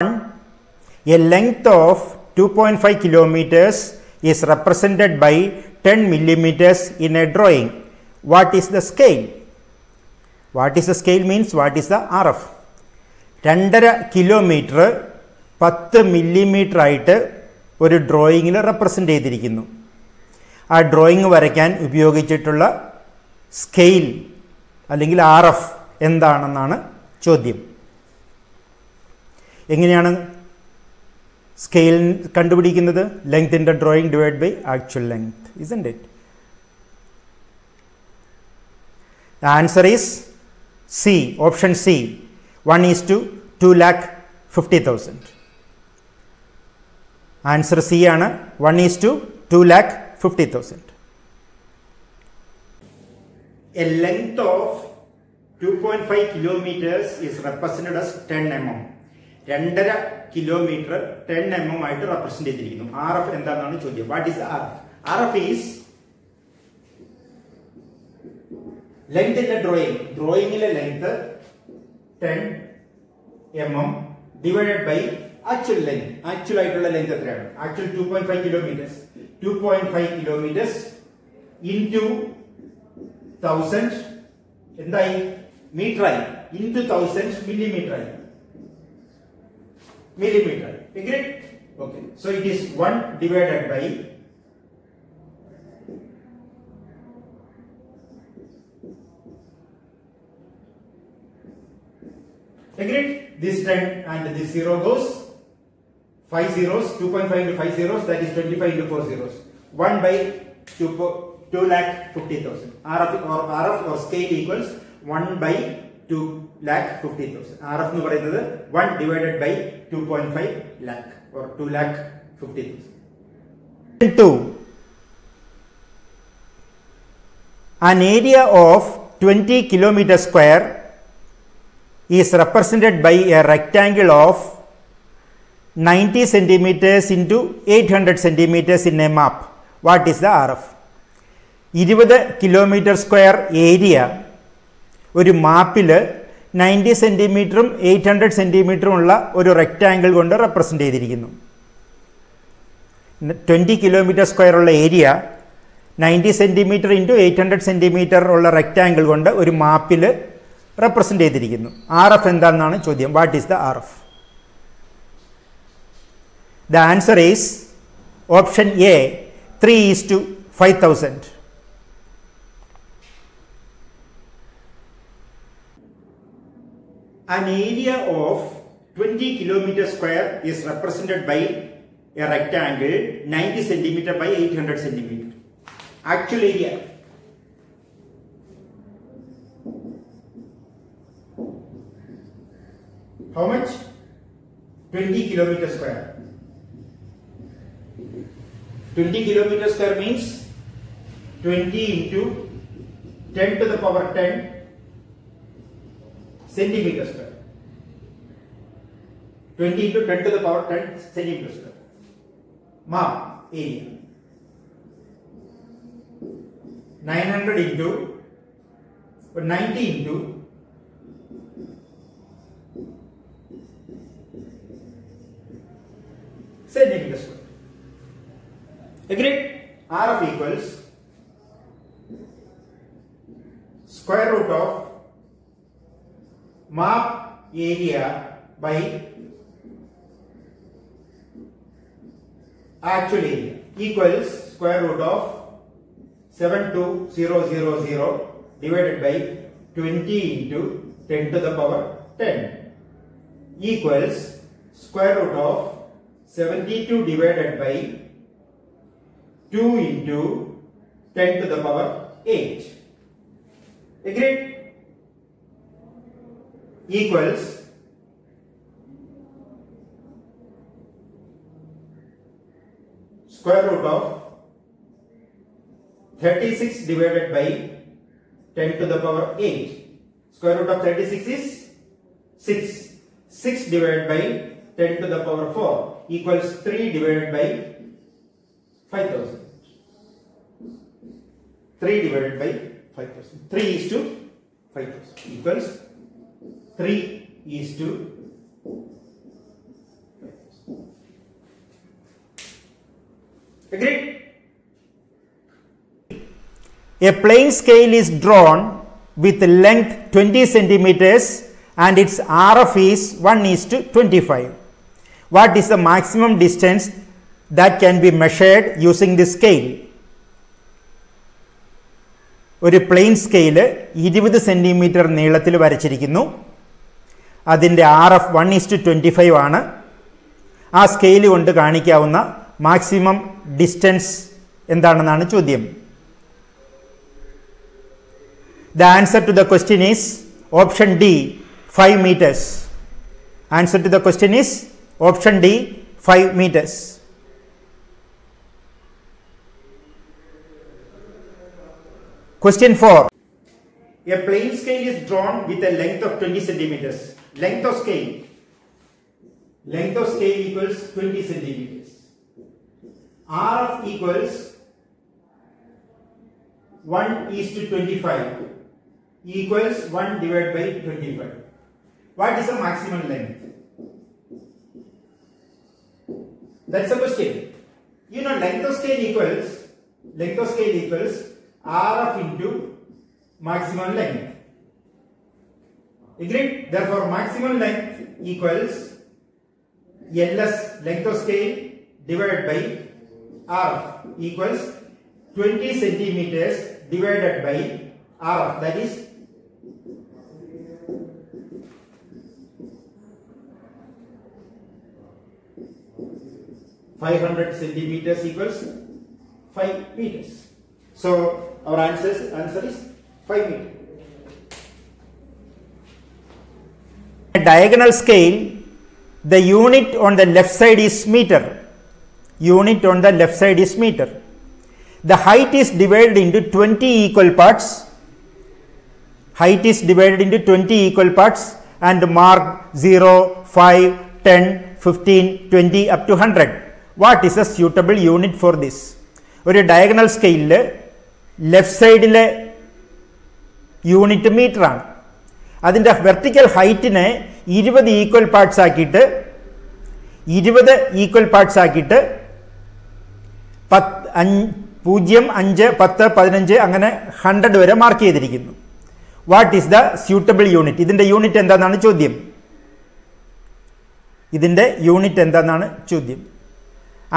A length of 2.5 kilometers is represented by 10 millimeters in a drawing. What is the scale? What is the scale means what is the RF? 2.5 kilometre 10 millimetre ആയിട്ട് ഒരു ഡ്രോയിങ്ങിൽ represent ചെയ്തിരിക്കുന്നു. ആ drawing വരയ്ക്കാൻ ഉപയോഗിച്ചിട്ടുള്ള scale അല്ലെങ്കിൽ RF എന്താണെന്നാണ് ചോദ്യം. എങ്ങനെയാണ് സ്കെയിൽ കണ്ടുപിടിക്കുന്നത്? Length in the drawing divide by actual length, isn't it? The answer is C, option C, 1:2,50,000. Answer C ആണ് 1:2,50,000. A length of 2.5 kilometers is represented as 10 mm. 2.5 kilometre 10 mm ആയിട്ട് represent ചെയ്തിരിക്കുന്നു. RF എന്താണെന്നാണ് ചോദ്യം. What is RF? RF is length in the drawing. ഡ്രോയിങ്ങിലെ length 10 mm divided by actual length. Actual ആയിട്ടുള്ള length എത്രയാണ്? Actual 2.5 kilometres. 2.5 kilometres into 1000 എന്തായി? Metre ആയി. Into 1000 millimetre ആയി. Millimeter. Agree? Okay. So it is 1 divided by agree? This 10 and this 0 goes 5 zeros. 2.5 into 5 zeros, that is 25 into 4 zeros. 1 by 2,50,000. RF or scale equals 1 by 2,50,000. RF എന്ന് പറയുന്നത് 1 divided by 2.5 lakh or 2,50,000. 2. An area of 20 kilometers square is represented by a rectangle of 90 centimeters into 800 centimeters in a map. What is the RF? 20 kilometer square area ഒരു മാപ്പിൽ 90 സെൻറ്റിമീറ്ററും 800 സെൻറ്റിമീറ്ററും ഉള്ള ഒരു rectangle കൊണ്ട് represent ചെയ്തിരിക്കുന്നു. 20 kilometre square ഉള്ള area 90 centimetre into 800 centimetre ഉള്ള rectangle കൊണ്ട് ഒരു മാപ്പിൽ റെപ്രസെൻ്റ് ചെയ്തിരിക്കുന്നു. RF എന്താണെന്നാണ് ചോദ്യം. What is the RF? The answer is option A, 3:5,000. An area of 20 kilometers square is represented by a rectangle 90 centimeter by 800 centimeter. Actual area. How much? 20 kilometers square. 20 kilometers square means 20 into 10 to the power 10 centimeter square. 20 into 10 to the power 10 centimeter square. Map area 900 into 90 into 10 centimeter square. Agreed? RF equals square root of map area by actual area equals square root of 72000 divided by 20 into 10 to the power 10 equals square root of 72 divided by 2 into 10 to the power 8. Agreed? Equals square root of 36 divided by 10 to the power 8. Square root of 36 is 6. 6 divided by 10 to the power 4 equals 3 divided by 5,000. 3 divided by 5,000. 3:5,000 equals 3:5,000. Agreed? A plane scale is drawn with length 20 centimeters and its RF is 1:25. What is the maximum distance that can be measured using this scale? ഒരു plain scale 20 centimetre നീളത്തിൽ വരച്ചിരിക്കുന്നു. അതിൻ്റെ RF 1:25 ആണ്. ആ scale കൊണ്ട് കാണിക്കാവുന്ന maximum distance എന്താണെന്നാണ് ചോദ്യം. The answer to the question is option D, 5 meters. Answer to the question is option D, 5 meters. Question 4. A plane scale is drawn with a length of 20 centimeters. Length of scale equals 20 centimeters. RF equals 1:25 equals 1 divided by 25. What is the maximum length? That's the question. You know, length of scale equals RF into maximum length. Agreed? Therefore, maximum length equals LS, length of scale, divided by RF equals 20 centimeters divided by RF, that is 500 centimeters equals 5 meters. So our answer is 5 meters. A diagonal scale, the unit on the left side is meter. The height is divided into 20 equal parts. And marked 0, 5, 10, 15, 20 up to 100. What is a suitable unit for this? ഒരു diagonal സ്കെയിലിൽ left സൈഡിലെ unit metre ആണ്. അതിൻ്റെ vertical ഹൈറ്റിനെ 20 equal parts ആക്കിയിട്ട് 0, 5, 10, 15 അങ്ങനെ 100 വരെ mark ചെയ്തിരിക്കുന്നു. What is the suitable unit? ഇതിൻ്റെ യൂണിറ്റ് എന്താണെന്നാണ് ചോദ്യം.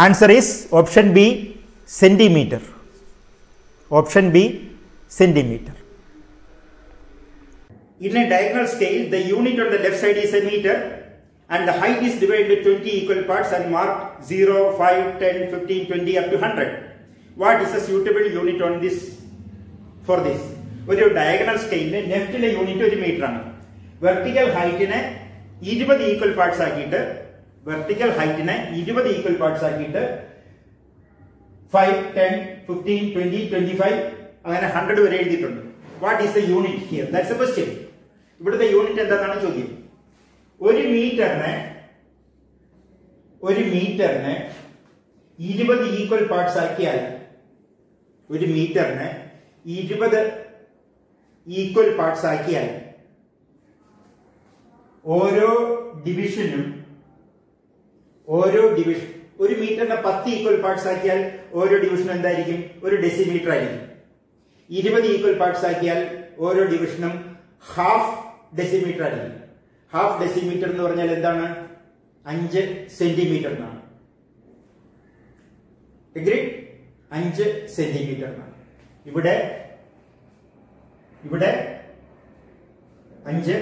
Answer is option B, centimetre. In a diagonal scale, the unit on the left side is a meter and the height is divided into 20 equal parts and marked 0, 5, 10, 15, 20 up to 100. What is the suitable unit on this for this? ഒരു diagonal സ്കെയിലിന് ലെഫ്റ്റിലെ unit 1 metre ആണ്. Vertical ഹൈറ്റിനെ 20 equal parts ആക്കിയിട്ട് 5, 10, 15, 20, 25 അങ്ങനെ 100 വരെ എഴുതിയിട്ടുണ്ട്. What is the unit here? That's A question. ഇവിടുത്തെ unit എന്താണെന്നാണ് ചോദ്യം. ഒരു മീറ്ററിനെ 20 ഈക്വൽ പാർട്സ് ആക്കിയാൽ ഓരോ ഡിവിഷനും ഒരു മീറ്ററിനെ 10 ഈക്വൽ പാർട്സ് ആക്കിയാൽ ഓരോ ഡിവിഷനും എന്തായിരിക്കും? ഒരു ഡെസിമീറ്റർ ആയിരിക്കും. 20 ഈക്വൽ പാർട്സ് ആക്കിയാൽ ഓരോ ഡിവിഷനും ഹാഫ് ഡെസിമീറ്റർ ആയിരിക്കും. ഹാഫ് ഡെസിമീറ്റർ എന്ന് പറഞ്ഞാൽ എന്താണ്? 5 സെന്റിമീറ്റർ എന്നാണ്. 5 സെന്റിമീറ്റർ എന്നാണ്. ഇവിടെ 5,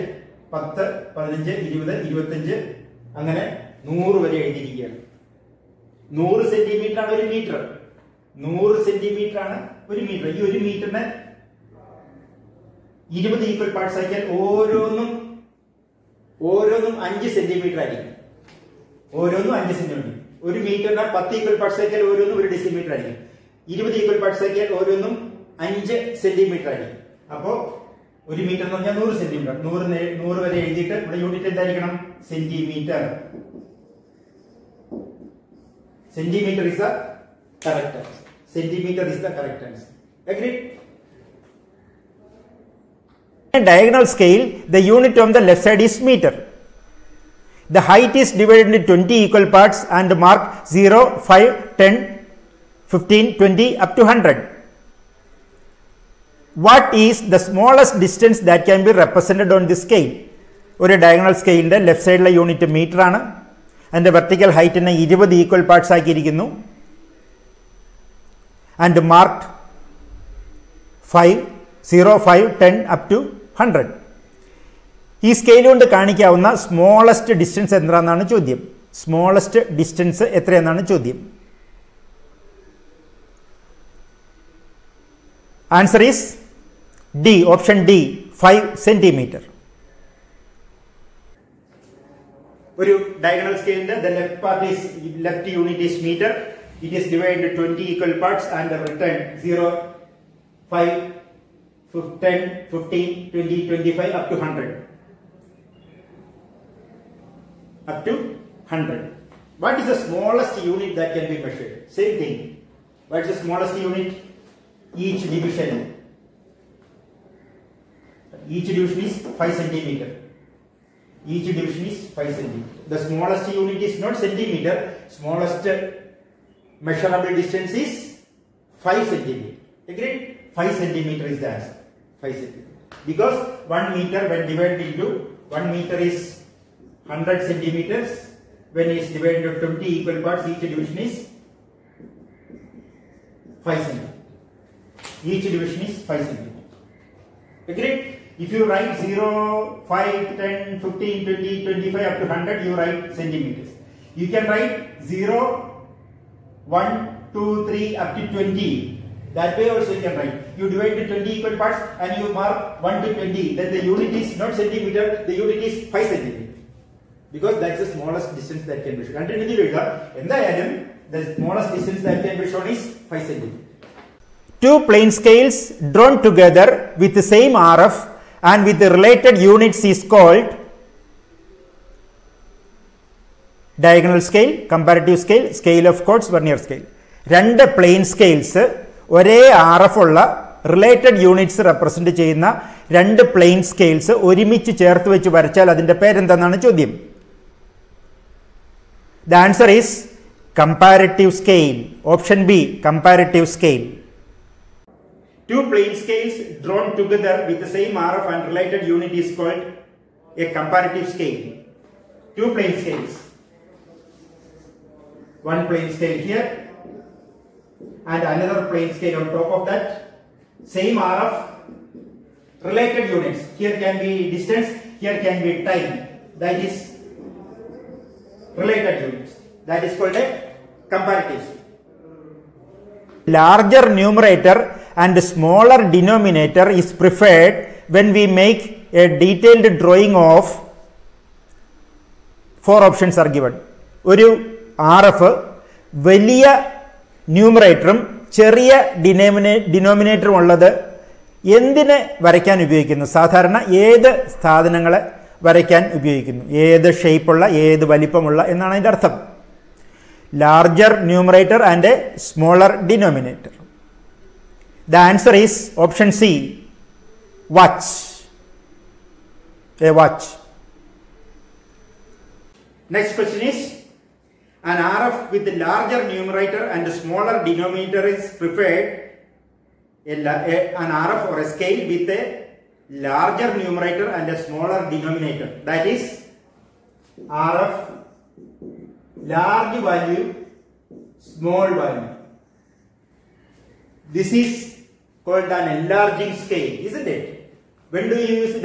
10, 15, 20, 25 അങ്ങനെ 100 വരെ എഴുതിയിരിക്കുകയാണ്. 100 സെന്റിമീറ്റർ ആണ് ഒരു മീറ്റർ. ഈ ഒരു മീറ്ററിന് 20 ഈക്വൽ പാർട്സ് ആക്കിയാൽ ഓരോന്നും 5 സെന്റിമീറ്റർ ആയിരിക്കും. ഒരു മീറ്ററിന് 10 ഈക്വൽ പാർട്സ് ആക്കിയാൽ ഓരോന്നും 1 ഡെസിമീറ്റർ ആയിരിക്കും. 20 ഈക്വൽ പാർട്സ് ആക്കിയാൽ ഓരോന്നും 5 സെന്റിമീറ്റർ ആയിരിക്കും. അപ്പോ ഒരു മീറ്റർ എന്ന് പറഞ്ഞാൽ 100 സെന്റിമീറ്റർ. 100 വരെ എഴുതിയിട്ട് ഇവിടെ യൂണിറ്റ് എന്തായിരിക്കണം? Centimetre. Centimeter is the correct answer. Agreed? In a diagonal scale, the unit on the left side is meter. The height is divided into 20 equal parts and marked 0, 5, 10, 15, 20 up to 100. What is the smallest distance that can be represented on this scale? ഒരു diagonal സ്കെയിലിൻ്റെ left സൈഡിലെ unit metre ആണ്. അതിൻ്റെ vertical ഹൈറ്റിനെ 20 equal parts ആക്കിയിരിക്കുന്നു. And marked 5, 0, 5, 10 up to 100. ഈ scale കൊണ്ട് കാണിക്കാവുന്ന smallest distance എന്താണെന്നാണ് ചോദ്യം. സ്മോളസ്റ്റ് ഡിസ്റ്റൻസ് എത്രയെന്നാണ് ചോദ്യം. Answer is D, option D, 5 centimetre. ഒരു ഡയഗണൽ സ്കെയിലിന്റെ left unit is metre. It is divided into 20 equal parts and written 0, 5, 10, 15, 20, 25 up to 100. Up to 100. What is the smallest unit that can be measured? Same thing. What is the smallest unit? Each division. Each division is 5 centimeter. Each division is 5 centimeter. The smallest unit is not centimeter. Smallest measurable distance is 5 centimeter. Agreed? 5 centimeter is the answer. 5 centimeter. Because 1 meter when divided into 1 meter is 100 centimeters. When it is divided into 20 equal parts, each division is 5 centimeter. Each division is 5 centimeter. Agreed? If you write 0, 5, 10, 15, 20, 25 up to 100, you write centimeters. You can write 0, 1, 2, 3 up to 20. That way also you can write. You divide the 20 equal parts and you mark 1 to 20. Then the unit is not centimeter, the unit is 5 centimeter. Because that's the smallest distance that can be shown. The smallest distance that can be shown is 5 centimeter. Two plane scales drawn together with the same RF and with the related units is called diagonal scale, comparative scale, scale of chords, vernier scale. രണ്ട് plain scales ഒരേ RF ഉള്ള related units represent ചെയ്യുന്ന രണ്ട് plain scales ഒരുമിച്ച് ചേർത്ത് വെച്ച് വരച്ചാൽ അതിന്റെ പേരെന്താണെന്നാണ് ചോദ്യം. The answer is comparative scale. Option B, comparative scale. Two plane scales drawn together with the same RF and related unit is called a comparative scale. Two plane scales. One plane scale here and another plane scale on top of that. Same RF, related units. Here can be distance, here can be time. That is related units. That is called a comparative scale. Larger numerator and smaller denominator is preferred when we make a detailed drawing of 4 options are given. ഒരു RF വലിയ ന്യൂമറേറ്ററും ചെറിയ ഡിനോമിനേറ്ററും ഉള്ളത് എന്തിനെ വരയ്ക്കാൻ ഉപയോഗിക്കുന്നു? സാധാരണ ഏത് സാധനങ്ങളെ വരയ്ക്കാൻ ഉപയോഗിക്കുന്നു? ഏത് ഷേപ്പുള്ള, ഏത് വലിപ്പമുള്ള എന്നാണ് അതിൻ്റെ അർത്ഥം. Larger numerator and A smaller denominator. The answer is option C, watch. A watch. Next question is, an RF with a larger numerator and a smaller denominator is preferred. An RF or a scale with a larger numerator and a smaller denominator. That is RF, large value, small value. This is called an enlarging scale, isn't it? When do you use it?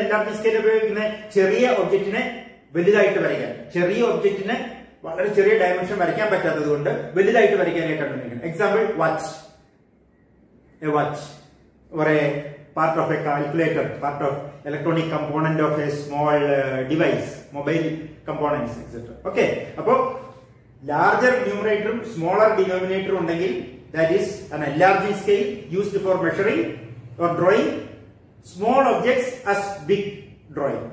Enlarging scale ചെറിയ ഒബ്ജക്റ്റിനെ വലുതായിട്ട് വരയ്ക്കാൻ, ചെറിയ ഒബ്ജക്റ്റിനെ വളരെ ചെറിയ dimension വരയ്ക്കാൻ പറ്റാത്തത് കൊണ്ട് വലുതായിട്ട് വരയ്ക്കാനായിട്ടാണ് ഉപയോഗിക്കുന്നത്. Example watch. A watch or a part of a calculator, part of electronic component of a small device, mobile components, etc. Okay, appo larger numerator, smaller denominator undengil, that is an enlarging scale used for measuring or drawing small objects as big drawing.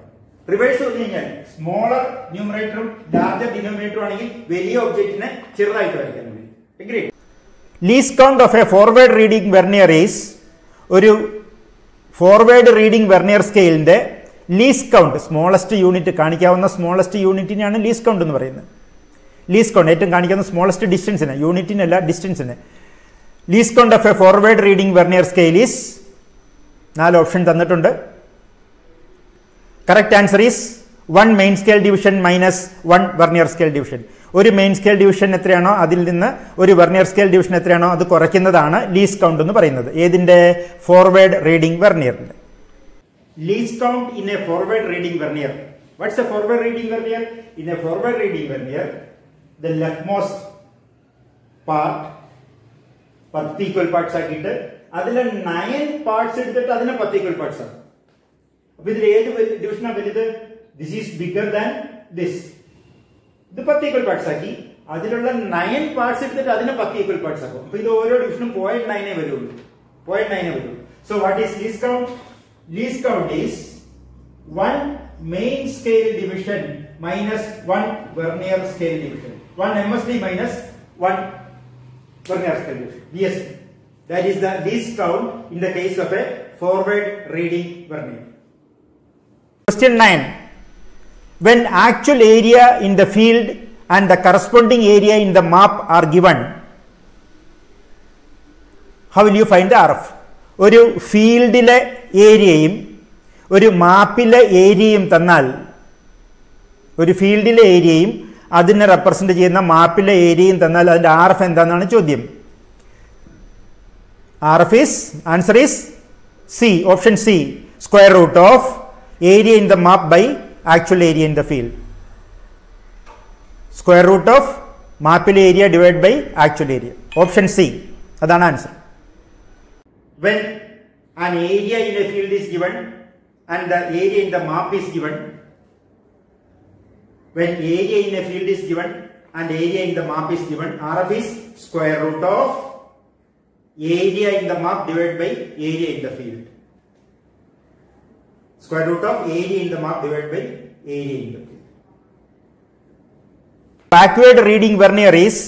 Reverse opinion, smaller numerator, larger denominator ആണെങ്കിൽ വലിയ ഒബ്ജക്റ്റിനെ ചെറുതായിട്ട് വരയ്ക്കാൻ കഴിയും. Agreed? Least count of a forward reading vernier is, ഒരു forward reading vernier സ്കെയിലിന്റെ least count, smallest unit കാണിക്കാവുന്ന smallest യൂണിറ്റിനെയാണ് ലീസ്റ്റ് കൗണ്ട് എന്ന് പറയുന്നത്. ലീസ്റ്റ് കൗണ്ട് ഏറ്റവും കാണിക്കുന്ന സ്മോളസ്റ്റ് ഡിസ്റ്റൻസിന്, യൂണിറ്റിനല്ല ഡിസ്റ്റൻസിന്. Least count of a forward reading vernier scale is 4 option തന്നിട്ടുണ്ട്. Correct answer is 1 main scale division minus 1 vernier scale division. ഒരു മെയിൻ സ്കെയിൽ ഡിവിഷൻ എത്രയാണോ അതിൽ നിന്ന് ഒരു വെർനിയർ സ്കെയിൽ ഡിവിഷൻ എത്രയാണോ അത് കുറയ്ക്കുന്നതാണ് ലീസ്റ്റ് കൗണ്ട് എന്ന് പറയുന്നത്. ഏതിന്റെ? ഫോർവേഡ് റീഡിംഗ് വെർനിയറിന്റെ. Least count in a forward reading vernier. What's a forward reading vernier? In a forward reading vernier the leftmost part 10 equal parts ആക്കിയിട്ട് അതിലെ 9 പാർട്സ് എടുത്തിട്ട് അതിനെ 10 equal parts ആക്കും. അപ്പൊ ഇതിൽ ഏത് ഡിവിഷനാ വലുത്? This is bigger than this. ഇത് 10 equal parts ആക്കി അതിലുള്ള 9 പാർട്സ് എടുത്തിട്ട് അതിനെ 10 equal parts ആക്കും. അപ്പൊ ഇത് ഓരോ ഡിവിഷനും 0.9 വരുള്ളൂ. 0.9 വരുള്ളൂ. So what is least count? Least count is 1 main scale division minus 1 vernier scale division. 1 MSD minus 1 vernier scale division. Yes, that is the least count in the case of a forward reading vernier. Question 9. When actual area in the field and the corresponding area in the map are given, how will you find the RF? ഒരു ഫീൽഡിലെ ഏരിയയും ഒരു മാപ്പിലെ ഏരിയയും തന്നാൽ, ഒരു ഫീൽഡിലെ ഏരിയയും അതിനെ റെപ്രസെന്റ് ചെയ്യുന്ന മാപ്പിലെ ഏരിയയും തന്നാൽ അതിന്റെ RF എന്താണെന്നാണ് ചോദ്യം. RF is, answer is C, option C, square root of area in the map by actual area in the field. Square root of മാപ്പിലെ area divided by actual area. Option C, അതാണ് answer. When an area in a field is given and the area in the map is given, when area in a field is given and area in the map is given, RF is square root of area in the map divided by area in the field. Square root of area in the map divided by area in the field. Backward reading vernier is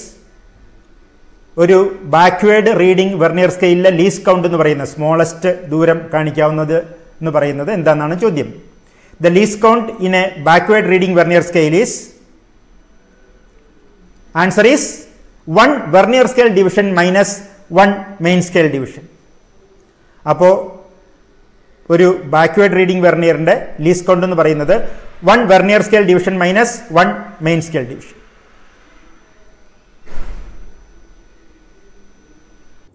ഒരു backward reading vernier സ്കെയിലിലെ least count എന്ന് പറയുന്ന smallest ദൂരം കാണിക്കാവുന്നത് എന്ന് പറയുന്നത് എന്താണെന്നാണ് ചോദ്യം. The least count in a backward reading vernier scale is, answer is 1 vernier scale division minus 1 main scale division. അപ്പോൾ ഒരു ബാക്ക്വേർഡ് റീഡിംഗ് വെർനിയറിന്റെ ലീസ്റ്റ് കൗണ്ട് എന്ന് പറയുന്നത് 1 vernier scale division minus 1 main scale division.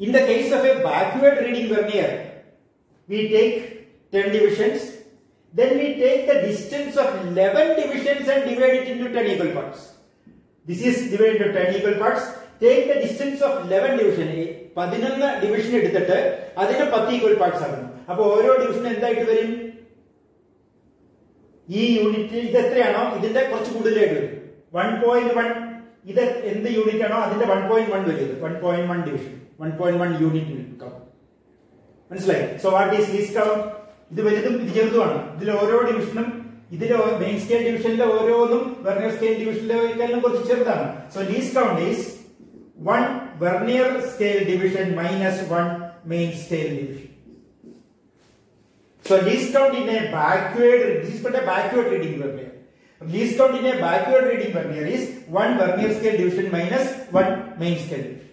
In the case of a backward reading vernier, we take 10 divisions. Then we take the distance of 11 divisions and divide it into 10 equal parts. This is divided into 10 equal parts. Take the distance of 11 division. 11 division എടുത്തിട്ട് അതിനെ 10 equal parts ആക്കുന്നു. അപ്പോൾ ഓരോ ഡിവിഷനും എന്തായിട്ട് വരും? ഈ unit ഇത് എത്രയാണോ ഇതിന്റെ കുറച്ച് കൂടുതലായിട്ട് വരും. 1.1 ഇത് എന്ത് യൂണിറ്റ് ആണോ അതിന്റെ 1.1 വരും. 1.1 ഡിവിഷൻ, 1.1 യൂണിറ്റ് കം. മനസ്സിലായി? So what is least count? ഇത് വലുതും ഇത് ചെറുതുമാണ്. ഇതിൽ ഓരോ ഡിവിഷനും ഇതിലെ മെയിൻ സ്കെയിൽ ഡിവിഷനിലെ ഓരോന്നും വെർനിയർ സ്കെയിൽ ഡിവിഷനിലേക്കെല്ലാം കുറച്ച് ചെറുതാണ്. So least count is 1 vernier scale division minus 1 main scale division. So least count in a backward, this is called a backward reading vernier. Least count in a backward reading vernier is 1 vernier scale division minus 1 main scale division.